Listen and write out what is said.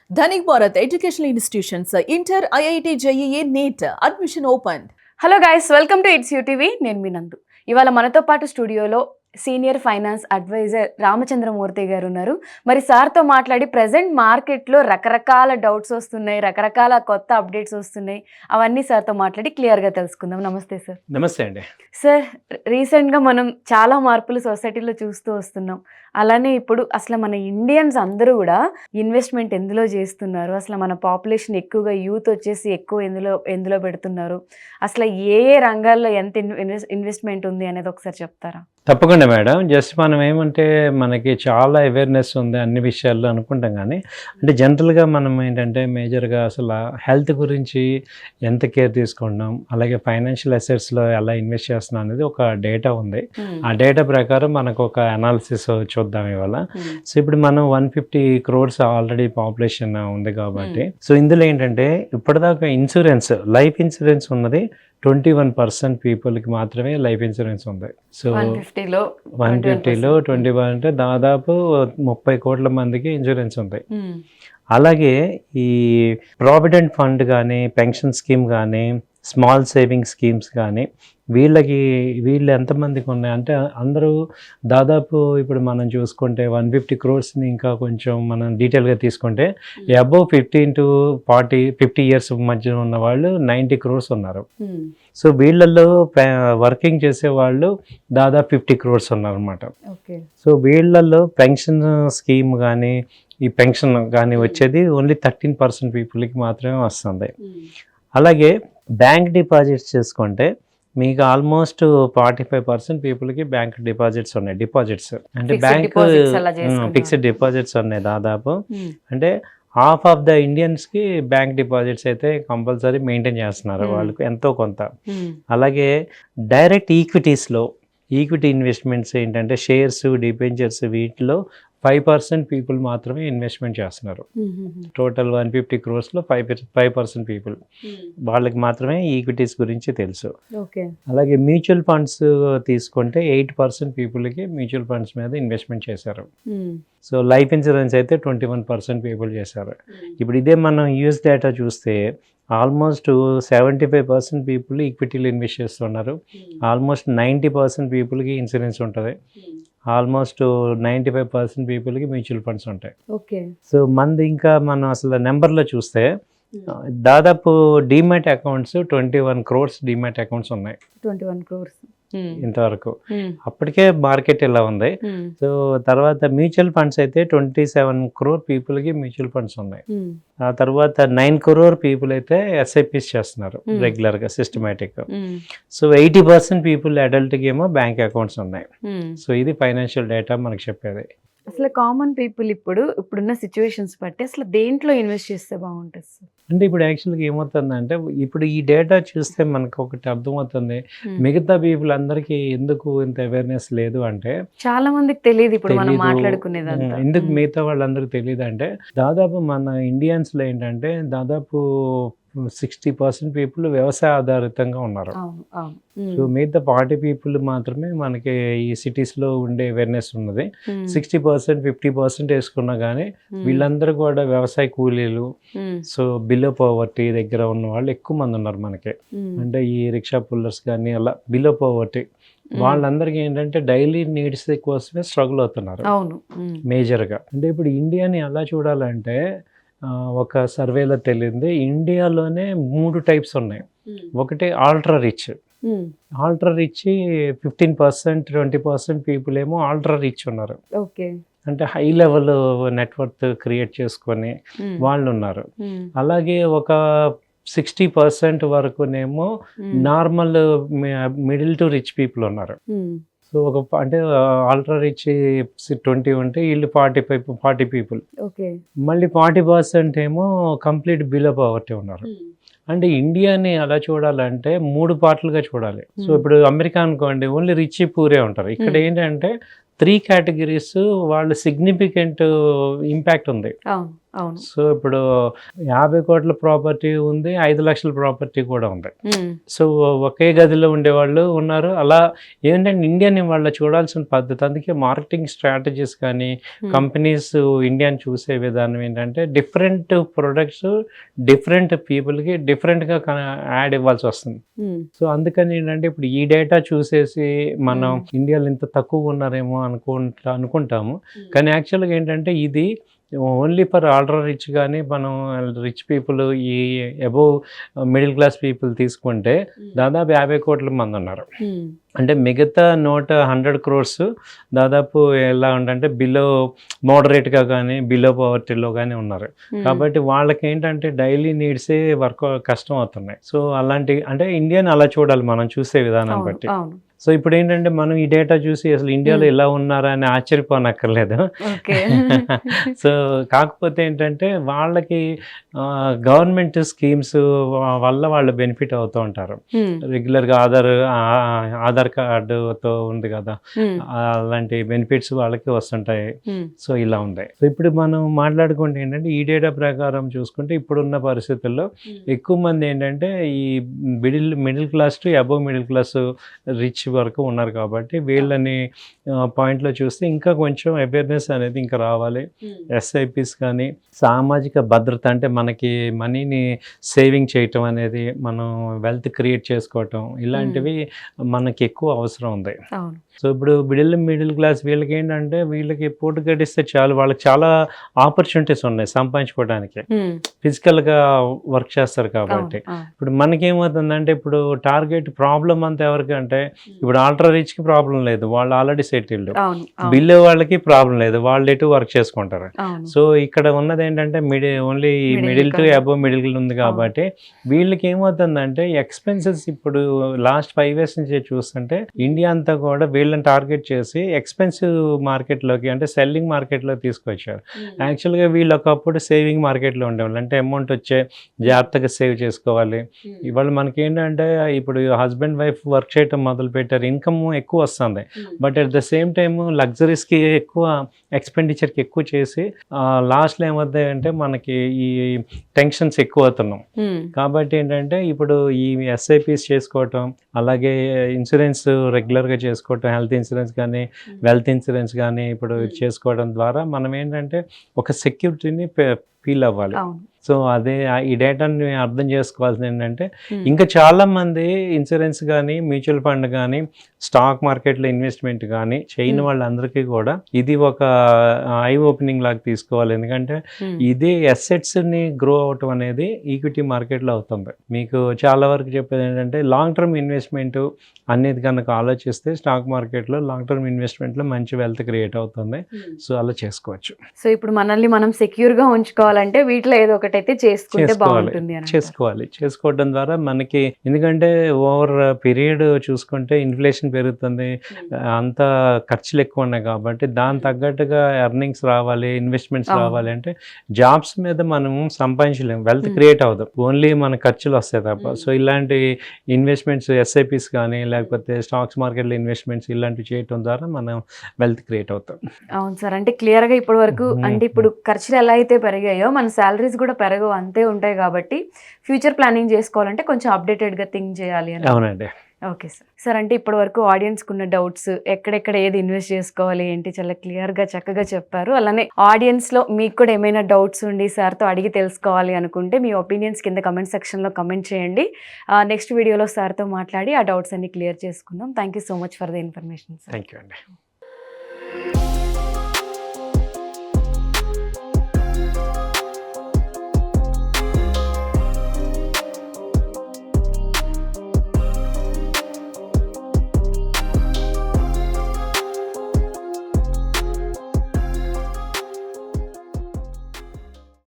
Dhanik Bharat Educational Institutions, Inter, IIT, JEE, NEET, admission opened. Hello guys, welcome to it's UTV. నేను మీ నందు. ఇవాళ మనతో పాటు స్టూడియోలో సీనియర్ ఫైనాన్స్ అడ్వైజర్ రామచంద్రమూర్తి గారు ఉన్నారు. మరి సార్తో మాట్లాడి ప్రజెంట్ మార్కెట్లో రకరకాల డౌట్స్ వస్తున్నాయి, రకరకాల కొత్త అప్డేట్స్ వస్తున్నాయి, అవన్నీ సార్తో మాట్లాడి క్లియర్గా తెలుసుకుందాం. నమస్తే సార్. నమస్తే అండి. సార్, రీసెంట్గా మనం చాలా మార్పులు సొసైటీలో చూస్తూ వస్తున్నాం. అలానే ఇప్పుడు అసలు మన ఇండియన్స్ అందరూ కూడా ఇన్వెస్ట్మెంట్ ఎందులో చేస్తున్నారు, అసలు మన పాపులేషన్ ఎక్కువగా యూత్ వచ్చేసి ఎక్కువ ఎందులో పెడుతున్నారు, అసలు ఏ రంగాల్లో ఎంత ఇన్వెస్ట్మెంట్ ఉంది అనేది ఒకసారి చెప్తారా? తప్పకుండా మేడం. జస్ట్ మనం ఏమంటే మనకి చాలా అవేర్నెస్ ఉంది అన్ని విషయాల్లో అనుకుంటాం, కానీ అంటే జనరల్గా మనం ఏంటంటే మేజర్గా అసలు హెల్త్ గురించి ఎంత కేర్ తీసుకుంటున్నాం, అలాగే ఫైనాన్షియల్ అసెట్స్లో ఎలా ఇన్వెస్ట్ చేస్తున్నాం అనేది ఒక డేటా ఉంది. ఆ డేటా ప్రకారం మనకు ఒక అనాలిసిస్ చూద్దాం ఇవాళ. సో ఇప్పుడు మనం 150 crores ఆల్రెడీ పాపులేషన్ ఉంది కాబట్టి, సో ఇందులో ఏంటంటే ఇప్పటిదాకా ఇన్సూరెన్స్, లైఫ్ ఇన్సూరెన్స్ ఉన్నది 21% పీపుల్కి మాత్రమే లైఫ్ ఇన్సూరెన్స్ ఉంది. సో 150లో 21 అంటే దాదాపు 30 కోట్ల మందికి ఇన్సూరెన్స్ ఉంది. అలాగే ఈ ప్రావిడెంట్ ఫండ్ కానీ, పెన్షన్ స్కీమ్ కానీ, స్మాల్ సేవింగ్ స్కీమ్స్ కానీ వీళ్ళు ఎంతమందికి ఉన్నాయంటే అందరూ దాదాపు ఇప్పుడు మనం చూసుకుంటే 150 crores ఇంకా కొంచెం మనం డీటెయిల్గా తీసుకుంటే అబౌవ్ 15 to 50 years మధ్య ఉన్న వాళ్ళు 90 crores ఉన్నారు. సో వీళ్ళల్లో వర్కింగ్ చేసే వాళ్ళు దాదాపు 50 crores ఉన్నారు అనమాట. సో వీళ్ళల్లో పెన్షన్ స్కీమ్ కానీ, ఈ పెన్షన్ కానీ వచ్చేది ఓన్లీ 13% పీపుల్కి మాత్రమే వస్తుంది. అలాగే బ్యాంక్ డిపాజిట్స్ చేసుకుంటే మీకు ఆల్మోస్ట్ 45% పీపుల్కి బ్యాంక్ డిపాజిట్స్ ఉన్నాయి. డిపాజిట్స్ అంటే బ్యాంక్ ఫిక్స్డ్ డిపాజిట్స్ ఉన్నాయి దాదాపు. అంటే హాఫ్ ఆఫ్ ద ఇండియన్స్కి బ్యాంక్ డిపాజిట్స్ అయితే కంపల్సరీ మెయింటైన్ చేస్తున్నారు వాళ్ళకి ఎంతో కొంత. అలాగే డైరెక్ట్ ఈక్విటీ ఇన్వెస్ట్మెంట్స్ ఏంటంటే షేర్స్, డిబెంచర్స్, వీటిలో 5% పీపుల్ మాత్రమే ఇన్వెస్ట్మెంట్ చేస్తున్నారు. టోటల్ 150 crores-లో 5% పీపుల్, వాళ్ళకి మాత్రమే ఈక్విటీస్ గురించి తెలుసు. అలాగే మ్యూచువల్ ఫండ్స్ తీసుకుంటే 8% పీపుల్కి మ్యూచువల్ ఫండ్స్ మీద ఇన్వెస్ట్మెంట్ చేశారు. సో లైఫ్ ఇన్సూరెన్స్ అయితే 21% పీపుల్ చేశారు. ఇప్పుడు ఇదే మనం యూఎస్ డేటా చూస్తే ఆల్మోస్ట్ 75% పీపుల్ ఈక్విటీలో ఇన్వెస్ట్ చేస్తున్నారు. ఆల్మోస్ట్ 90% పీపుల్కి ఇన్సూరెన్స్ ఉంటుంది. ఆల్మోస్ట్ 95% పీపుల్కి మ్యూచువల్ ఫండ్స్ ఉంటాయి. సో మంది ఇంకా మనం అసలు నెంబర్లో చూస్తే దాదాపు demat accounts 21 crores demat accounts ఉన్నాయి. 21 crores ఇంతవరకు. అప్పటికే మార్కెట్ ఇలా ఉంది. సో తర్వాత మ్యూచువల్ ఫండ్స్ అయితే 27 crore పీపుల్కి మ్యూచువల్ ఫండ్స్ ఉన్నాయి. ఆ తర్వాత 9 crore పీపుల్ అయితే ఎస్ఐపిస్ చేస్తున్నారు రెగ్యులర్గా, సిస్టమేటిక్. సో 80% పీపుల్ అడల్ట్కి ఏమో బ్యాంక్ అకౌంట్స్ ఉన్నాయి. సో ఇది ఫైనాన్షియల్ డేటా మనకు చెప్పేది. అసలు కామన్ పీపుల్ ఇప్పుడున్న సిచ్యువేషన్స్ బట్టి అసలు దేంట్లో ఇన్వెస్ట్ చేస్తే బాగుంటుంది సార్? అంటే ఇప్పుడు యాక్చువల్గా ఏమవుతుందంటే ఇప్పుడు ఈ డేటా చూస్తే మనకు ఒకటి అర్థమవుతుంది, మిగతా పీపుల్ అందరికీ ఎందుకు ఇంత అవేర్నెస్ లేదు అంటే చాలా మందికి తెలియదు. ఇప్పుడు మనం మాట్లాడుకునేది ఎందుకు మిగతా వాళ్ళందరికీ తెలియదు అంటే దాదాపు మన ఇండియన్స్లో ఏంటంటే దాదాపు 60% పీపుల్ వ్యవసాయ ఆధారితంగా ఉన్నారు. సో మిగతా 40 పీపుల్ మాత్రమే మనకి ఈ సిటీస్లో ఉండే అవేర్నెస్ ఉన్నది. 60%, 50% వేసుకున్నా కానీ వీళ్ళందరూ కూడా వ్యవసాయ కూలీలు, సో బిలో పవర్టీ దగ్గర ఉన్న వాళ్ళు ఎక్కువ మంది ఉన్నారు మనకి. అంటే ఈ రిక్షా పుల్లర్స్ కానీ అలా బిలో పవర్టీ వాళ్ళందరికీ ఏంటంటే డైలీ నీడ్స్ కోసమే స్ట్రగుల్ అవుతున్నారు మేజర్గా. అంటే ఇప్పుడు ఇండియాని ఎలా చూడాలంటే ఒక సర్వేలో తెలియంది ఇండియాలోనే 3 types ఉన్నాయి. ఒకటి ఆల్ట్రా రిచ్ 15%, 20% పీపుల్ ఏమో ఆల్ట్రా రిచ్ ఉన్నారు. అంటే హై లెవెల్ నెట్వర్క్ క్రియేట్ చేసుకొని వాళ్ళు ఉన్నారు. అలాగే ఒక 60% వరకునేమో normal middle to rich people ఉన్నారు. సో ఒక అంటే ఆల్ట్రా రిచ్ 20 ఉంటే వీళ్ళు 40 పీపుల్. మళ్ళీ 40% ఏమో కంప్లీట్ బిలో పవర్టీ ఉన్నారు. అంటే ఇండియాని అలా చూడాలంటే 3 పార్ట్లుగా చూడాలి. సో ఇప్పుడు అమెరికా అనుకోండి ఓన్లీ రిచ్ పూరే ఉంటారు. ఇక్కడ ఏంటంటే 3 categories వాళ్ళు సిగ్నిఫికెంట్ ఇంపాక్ట్ ఉంది. అవును. సో ఇప్పుడు 50 కోట్ల ప్రాపర్టీ ఉంది, 5 లక్షల ప్రాపర్టీ కూడా ఉంది. సో ఒకే గదిలో ఉండేవాళ్ళు ఉన్నారు. అలా ఏంటంటే ఇండియాని వాళ్ళ చూడాల్సిన పద్ధతి, అందుకే మార్కెటింగ్ స్ట్రాటజీస్ కానీ కంపెనీస్ ఇండియాని చూసే విధానం ఏంటంటే డిఫరెంట్ ప్రొడక్ట్స్ డిఫరెంట్ పీపుల్కి డిఫరెంట్గా యాడ్ ఇవ్వాల్సి వస్తుంది. సో అందుకని ఏంటంటే ఇప్పుడు ఈ డేటా చూసేసి మనం ఇండియాలో ఇంత తక్కువ ఉన్నారేమో అనుకుంటాము. కానీ యాక్చువల్గా ఏంటంటే ఇది ఓన్లీ ఫర్ ఆల్ట్రా రిచ్ కానీ మనం రిచ్ పీపుల్ ఈ అబోవ్ మిడిల్ క్లాస్ పీపుల్ తీసుకుంటే దాదాపు 50 కోట్ల మంది ఉన్నారు. అంటే మిగతా 100 crores దాదాపు ఎలా ఉందంటే బిలో మోడరేట్గా కానీ బిలో పవర్టీలో కానీ ఉన్నారు. కాబట్టి వాళ్ళకి ఏంటంటే డైలీ నీడ్సే వర్క్ కష్టం అవుతున్నాయి. సో అలాంటి అంటే ఇండియాని అలా చూడాలి మనం చూసే విధానం బట్టి. సో ఇప్పుడు ఏంటంటే మనం ఈ డేటా చూసి అసలు ఇండియాలో ఎలా ఉన్నారా అని ఆశ్చర్యపోనక్కర్లేదు. సో కాకపోతే ఏంటంటే వాళ్ళకి గవర్నమెంట్ స్కీమ్స్ వల్ల వాళ్ళు బెనిఫిట్ అవుతూ ఉంటారు. రెగ్యులర్గా ఆధార్ కార్డుతో ఉంది కదా, అలాంటి బెనిఫిట్స్ వాళ్ళకి వస్తుంటాయి. సో ఇలా ఉంటాయి. సో ఇప్పుడు మనం మాట్లాడుకుంటే ఏంటంటే ఈ డేటా ప్రకారం చూసుకుంటే ఇప్పుడున్న పరిస్థితుల్లో ఎక్కువ మంది ఏంటంటే ఈ middle class to above middle class rich వరకు ఉన్నారు. కాబట్టి వీళ్ళని పాయింట్లో చూస్తే ఇంకా కొంచెం అవేర్నెస్ అనేది ఇంకా రావాలి. ఎస్ఐపిస్ కానీ సామాజిక భద్రత అంటే మనకి మనీని సేవింగ్ చేయటం అనేది, మనం వెల్త్ క్రియేట్ చేసుకోవటం, ఇలాంటివి మనకి ఎక్కువ అవసరం ఉంది. సో ఇప్పుడు మిడిల్ క్లాస్ వీళ్ళకి ఏంటంటే వీళ్ళకి పూట గడిస్తే చాలు, వాళ్ళకి చాలా ఆపర్చునిటీస్ ఉన్నాయి సంపాదించుకోవడానికి. ఫిజికల్గా వర్క్ చేస్తారు కాబట్టి. ఇప్పుడు మనకేమవుతుందంటే ఇప్పుడు టార్గెట్ ప్రాబ్లం అంతా ఎవరికంటే ఇప్పుడు ఆల్ట్రా రిచ్కి ప్రాబ్లం లేదు, వాళ్ళు ఆల్రెడీ సెటిల్డ్. బిల్ వాళ్ళకి ప్రాబ్లం లేదు, వాళ్ళు ఎటు వర్క్ చేసుకుంటారు. సో ఇక్కడ ఉన్నది ఏంటంటే only middle to above middle ఉంది కాబట్టి వీళ్ళకి ఏమవుతుందంటే ఎక్స్పెన్సెస్ ఇప్పుడు లాస్ట్ 5 years నుంచి చూస్తుంటే ఇండియా అంతా కూడా వీళ్ళని టార్గెట్ చేసి ఎక్స్పెన్సివ్ మార్కెట్లోకి అంటే సెల్లింగ్ మార్కెట్లో తీసుకొచ్చారు. యాక్చువల్గా వీళ్ళు ఒకప్పుడు సేవింగ్ మార్కెట్లో ఉండేవాళ్ళు, అంటే అమౌంట్ వచ్చే జాగ్రత్తగా సేవ్ చేసుకోవాలి. ఇవాళ మనకి ఏంటంటే ఇప్పుడు హస్బెండ్ వైఫ్ వర్క్ చేయటం మొదలు పెట్టారు, ఇన్కమ్ ఎక్కువ వస్తుంది. But at the same time లగ్జరీస్కి ఎక్కువ ఎక్స్పెండిచర్కి ఎక్కువ చేసి లాస్ట్లో ఏమవుతాయి అంటే మనకి ఈ టెన్షన్స్ ఎక్కువ అవుతున్నాం. కాబట్టి ఏంటంటే ఇప్పుడు ఈ ఎస్ఐపిస్ చేసుకోవటం, అలాగే ఇన్సూరెన్స్ రెగ్యులర్గా చేసుకోవటం, హెల్త్ ఇన్సూరెన్స్ కానీ వెల్త్ ఇన్సూరెన్స్ కానీ ఇప్పుడు చేసుకోవడం ద్వారా మనం ఏంటంటే ఒక సెక్యూరిటీని ఫీల్ అవ్వాలి. సో అదే ఈ డేటాని అర్థం చేసుకోవాల్సింది ఏంటంటే ఇంకా చాలా మంది ఇన్సూరెన్స్ కానీ మ్యూచువల్ ఫండ్ కానీ స్టాక్ మార్కెట్లో ఇన్వెస్ట్మెంట్ కానీ చేయని వాళ్ళందరికీ కూడా ఇది ఒక ఐ ఓపెనింగ్ లాగా తీసుకోవాలి. ఎందుకంటే ఇదే అసెట్స్ని గ్రో అవటం అనేది ఈక్విటీ మార్కెట్లో అవుతుంది. మీకు చాలా వరకు చెప్పేది ఏంటంటే లాంగ్ టర్మ్ ఇన్వెస్ట్మెంట్ అనేది కనుక ఆలోచిస్తే స్టాక్ మార్కెట్లో లాంగ్ టర్మ్ ఇన్వెస్ట్మెంట్లో మంచి వెల్త్ క్రియేట్ అవుతుంది. సో అలా చేసుకోవచ్చు. సో ఇప్పుడు మనల్ని మనం సెక్యూర్గా ఉంచుకోవాలంటే వీటిలో ఏదో ఒకటి అయితే చేసుకోవడం ద్వారా మనకి, ఎందుకంటే ఓవర్ పీరియడ్ చూసుకుంటే ఇన్ఫ్లేషన్ పెరుగుతుంది, అంత ఖర్చులు ఎక్కువ ఉన్నాయి. కాబట్టి దాని తగ్గట్టుగా ఎర్నింగ్స్ రావాలి, ఇన్వెస్ట్మెంట్స్ రావాలి అంటే జాబ్స్ మీద మనం సంపాదించలేము, వెల్త్ క్రియేట్ అవుతాం, ఓన్లీ మన ఖర్చులు వస్తాయి తప్ప. సో ఇలాంటి ఇన్వెస్ట్మెంట్స్ ఎస్ఐపిస్ కానీ లేకపోతే స్టాక్స్ మార్కెట్లో ఇన్వెస్ట్మెంట్స్ ఇలాంటివి చేయడం ద్వారా మనం వెల్త్ క్రియేట్ అవుతాం. అవును సార్, అంటే క్లియర్గా ఇప్పటి వరకు అంటే ఇప్పుడు ఖర్చులు ఎలా అయితే పెరిగాయో మన శాలరీస్ కూడా పెరగవు, అంతే ఉంటాయి. కాబట్టి ఫ్యూచర్ ప్లానింగ్ చేసుకోవాలంటే కొంచెం అప్డేటెడ్గా థింక్ చేయాలి అని. అవునండి. Okay sir. సార్ అంటే ఇప్పటి వరకు ఆడియన్స్కి ఉన్న డౌట్స్, ఎక్కడెక్కడ ఏది ఇన్వెస్ట్ చేసుకోవాలి ఏంటి చాలా క్లియర్గా చక్కగా చెప్పారు. అలానే ఆడియన్స్లో మీకు కూడా ఏమైనా డౌట్స్ ఉండి సార్తో అడిగి తెలుసుకోవాలి అనుకుంటే మీ ఒపీనియన్స్ కింద కమెంట్ సెక్షన్లో కమెంట్ చేయండి. నెక్స్ట్ వీడియోలో సార్తో మాట్లాడి ఆ డౌట్స్ అన్ని క్లియర్ చేసుకుందాం. Thank you so much for the information sir. Thank you అండి.